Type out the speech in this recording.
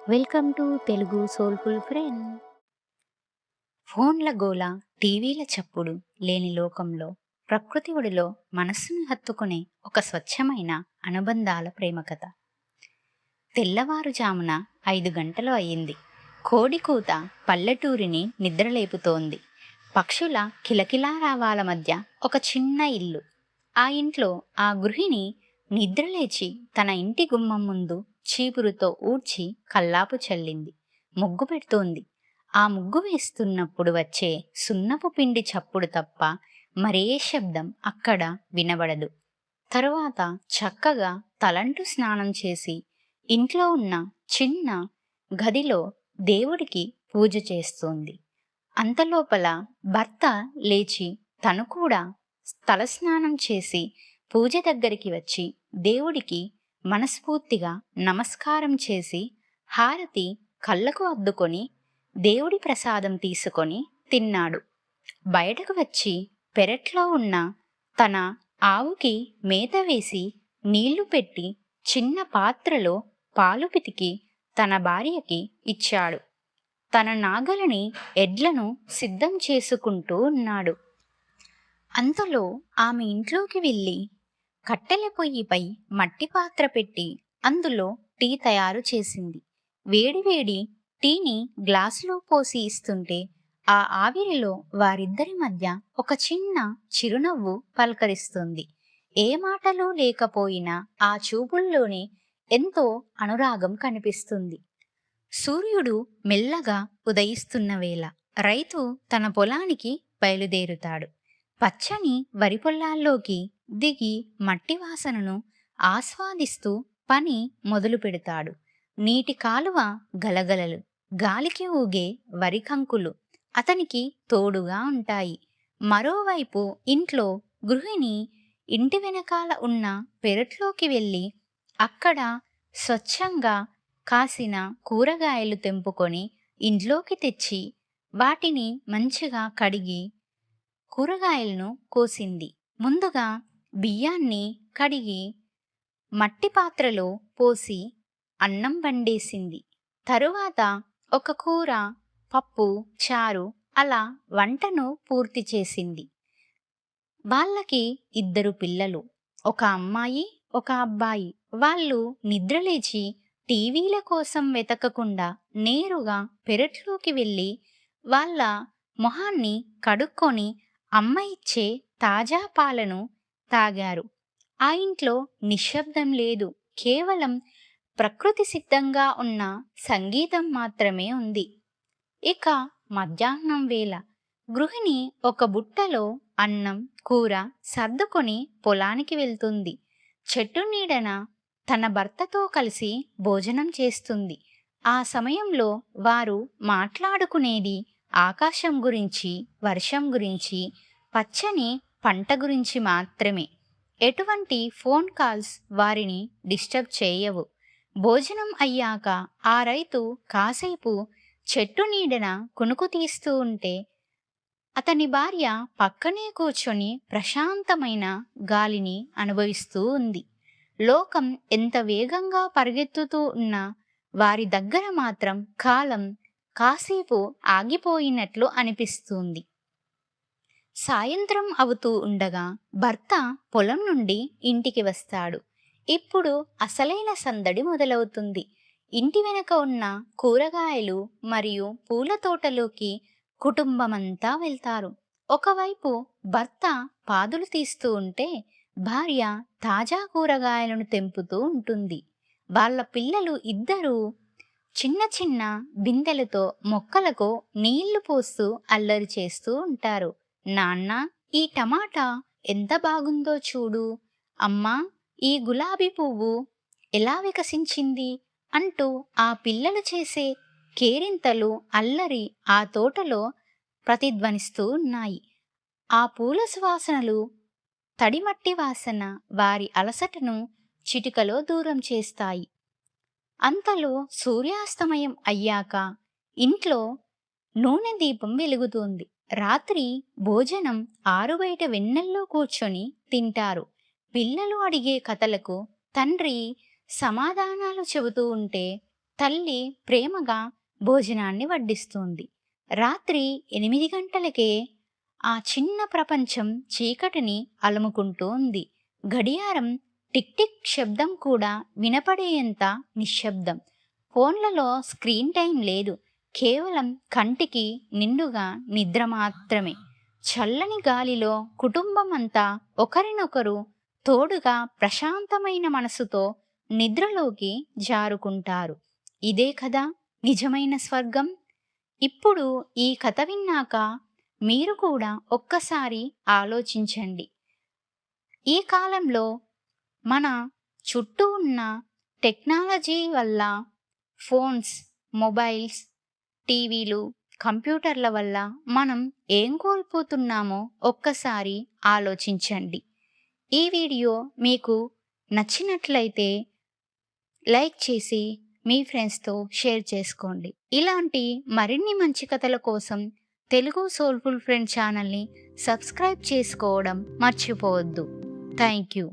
Welcome to Telugu soulful friend. ఫోన్ల గోల, టీవీల చప్పుడు లేని లోకంలో ప్రకృతి ఒడిలో మనస్సును హత్తుకునే ఒక స్వచ్ఛమైన అనుబంధాల ప్రేమ కథ. తెల్లవారుజామున 5 గంటలు అయ్యింది. కోడి కూత పల్లెటూరిని నిద్రలేపుతోంది. పక్షుల కిలకిలారావాల మధ్య ఒక చిన్న ఇల్లు. ఆ ఇంట్లో ఆ గృహిణి నిద్రలేచి తన ఇంటి గుమ్మం ముందు చీపురుతో ఊడ్చి కల్లాపు చల్లింది. ముగ్గు పెడుతోంది. ఆ ముగ్గు వేస్తున్నప్పుడు వచ్చే సున్నపు పిండి చప్పుడు తప్ప మరే శబ్దం అక్కడ వినబడదు. తరువాత చక్కగా తలంటు స్నానం చేసి ఇంట్లో ఉన్న చిన్న గదిలో దేవుడికి పూజ చేస్తోంది. అంతలోపల భర్త లేచి తను కూడా తలస్నానం చేసి పూజ దగ్గరికి వచ్చి దేవుడికి మనస్ఫూర్తిగా నమస్కారం చేసి హారతి కళ్ళకు అద్దుకొని దేవుడి ప్రసాదం తీసుకొని తిన్నాడు. బయటకు వచ్చి పెరట్లో ఉన్న తన ఆవుకి మేత వేసి నీళ్లు పెట్టి చిన్న పాత్రలో పాలు పితికి తన భార్యకి ఇచ్చాడు. తన నాగలిని ఎడ్లను సిద్ధం చేసుకుంటూ ఉన్నాడు. అంతలో ఆమె ఇంట్లోకి వెళ్ళి కట్టెల పొయ్యిపై మట్టి పాత్ర పెట్టి అందులో టీ తయారు చేసింది. వేడివేడి టీని గ్లాసులో పోసి ఇస్తుంటే ఆ ఆవిరిలో వారిద్దరి మధ్య ఒక చిన్న చిరునవ్వు పలకరిస్తుంది. ఏ మాటలు లేకపోయినా ఆ చూపుల్లోనే ఎంతో అనురాగం కనిపిస్తుంది. సూర్యుడు మెల్లగా ఉదయిస్తున్న వేళ రైతు తన పొలానికి బయలుదేరుతాడు. పచ్చని వరి పొలాల్లోకి దిగి మట్టి వాసనను ఆస్వాదిస్తూ పని మొదలు పెడతాడు. నీటి కాలువ గలగలలు, గాలికి ఊగే వరి కంకులు అతనికి తోడుగా ఉంటాయి. మరోవైపు ఇంట్లో గృహిణి ఇంటి వెనకాల ఉన్న పెరట్లోకి వెళ్ళి అక్కడ స్వచ్ఛంగా కాసిన కూరగాయలు తెంపుకొని ఇంట్లోకి తెచ్చి వాటిని మంచిగా కడిగి కూరగాయలను కోసింది. ముందుగా బియ్యాన్ని కడిగి మట్టి పాత్రలో పోసి అన్నం వండేసింది. తరువాత ఒక కూర, పప్పు, చారు అలా వంటను పూర్తి చేసింది. వాళ్ళకి 2 పిల్లలు, ఒక అమ్మాయి, ఒక అబ్బాయి. వాళ్ళు నిద్రలేచి టీవీల కోసం వెతకకుండా నేరుగా పెరట్లోకి వెళ్ళి వాళ్ళ మొహాన్ని కడుక్కొని అమ్మ ఇచ్చే తాజా పాలను తాగారు. ఆ ఇంట్లో నిశ్శబ్దం లేదు. కేవలం ప్రకృతి సిద్ధంగా ఉన్న సంగీతం మాత్రమే ఉంది. ఇక మధ్యాహ్నం వేళ గృహిణి ఒక బుట్టలో అన్నం, కూర సర్దుకొని పొలానికి వెళ్తుంది. చెట్టు నీడన తన భర్తతో కలిసి భోజనం చేస్తుంది. ఆ సమయంలో వారు మాట్లాడుకునేది ఆకాశం గురించి, వర్షం గురించి, పచ్చని పంట గురించి మాత్రమే. ఎటువంటి ఫోన్ కాల్స్ వారిని డిస్టర్బ్ చేయవు. భోజనం అయ్యాక ఆ రైతు కాసేపు చెట్టు నీడన కునుకు తీస్తూ ఉంటే అతని భార్య పక్కనే కూర్చొని ప్రశాంతమైన గాలిని అనుభవిస్తూ ఉంది. లోకం ఎంత వేగంగా పరిగెత్తుతూ ఉన్నా వారి దగ్గర మాత్రం కాలం కాసేపు ఆగిపోయినట్లు అనిపిస్తుంది. సాయంత్రం అవుతూ ఉండగా భర్త పొలం నుండి ఇంటికి వస్తాడు. ఇప్పుడు అసలైన సందడి మొదలవుతుంది. ఇంటి వెనక ఉన్న కూరగాయలు మరియు పూల తోటలోకి కుటుంబమంతా వెళ్తారు. ఒకవైపు భర్త పాదులు తీస్తూ ఉంటే భార్య తాజా కూరగాయలను తెంపుతూ ఉంటుంది. వాళ్ళ పిల్లలు 2 చిన్న చిన్న బిందెలతో మొక్కలకు నీళ్లు పోస్తూ అల్లరి చేస్తూ ఉంటారు. నాన్న, ఈ టమాటా ఎంత బాగుందో చూడు. అమ్మా, ఈ గులాబీ పువ్వు ఎలా వికసించింది అంటూ ఆ పిల్లలు చేసే కేరింతలు, అల్లరి ఆ తోటలో ప్రతిధ్వనిస్తూ ఉన్నాయి. ఆ పూల సువాసనలు, తడిమట్టి వాసన వారి అలసటను చిటికలో దూరం చేస్తాయి. అంతలో సూర్యాస్తమయం అయ్యాక ఇంట్లో నూనె దీపం వెలుగుతుంది. రాత్రి భోజనం ఆరుబయట వెన్నెల్లో కూర్చొని తింటారు. పిల్లలు అడిగే కథలకు తండ్రి సమాధానాలు చెబుతూ ఉంటే తల్లి ప్రేమగా భోజనాన్ని వడ్డిస్తుంది. రాత్రి 8 గంటలకే ఆ చిన్న ప్రపంచం చీకటిని అలుముకుంటూ ఉంది. గడియారం టిక్ టిక్ శబ్దం కూడా వినపడేంత నిశ్శబ్దం. ఫోన్లలో స్క్రీన్ టైం లేదు. కేవలం కంటికి నిండుగా నిద్ర మాత్రమే. చల్లని గాలిలో కుటుంబం అంతా ఒకరినొకరు తోడుగా ప్రశాంతమైన మనసుతో నిద్రలోకి జారుకుంటారు. ఇదే కదా నిజమైన స్వర్గం. ఇప్పుడు ఈ కథ విన్నాక మీరు కూడా ఒక్కసారి ఆలోచించండి. ఈ కాలంలో మన చుట్టూ ఉన్న టెక్నాలజీ వల్ల ఫోన్స్, మొబైల్స్, టీవీలు, కంప్యూటర్ల వల్ల మనం ఏం కోల్పోతున్నామో ఒక్కసారి ఆలోచించండి. ఈ వీడియో మీకు నచ్చినట్లయితే లైక్ చేసి మీ ఫ్రెండ్స్తో షేర్ చేసుకోండి. ఇలాంటి మరిన్ని మంచి కథల కోసం తెలుగు సోల్ఫుల్ ఫ్రెండ్ ఛానల్ని సబ్స్క్రైబ్ చేసుకోవడం మర్చిపోవద్దు. Thank you.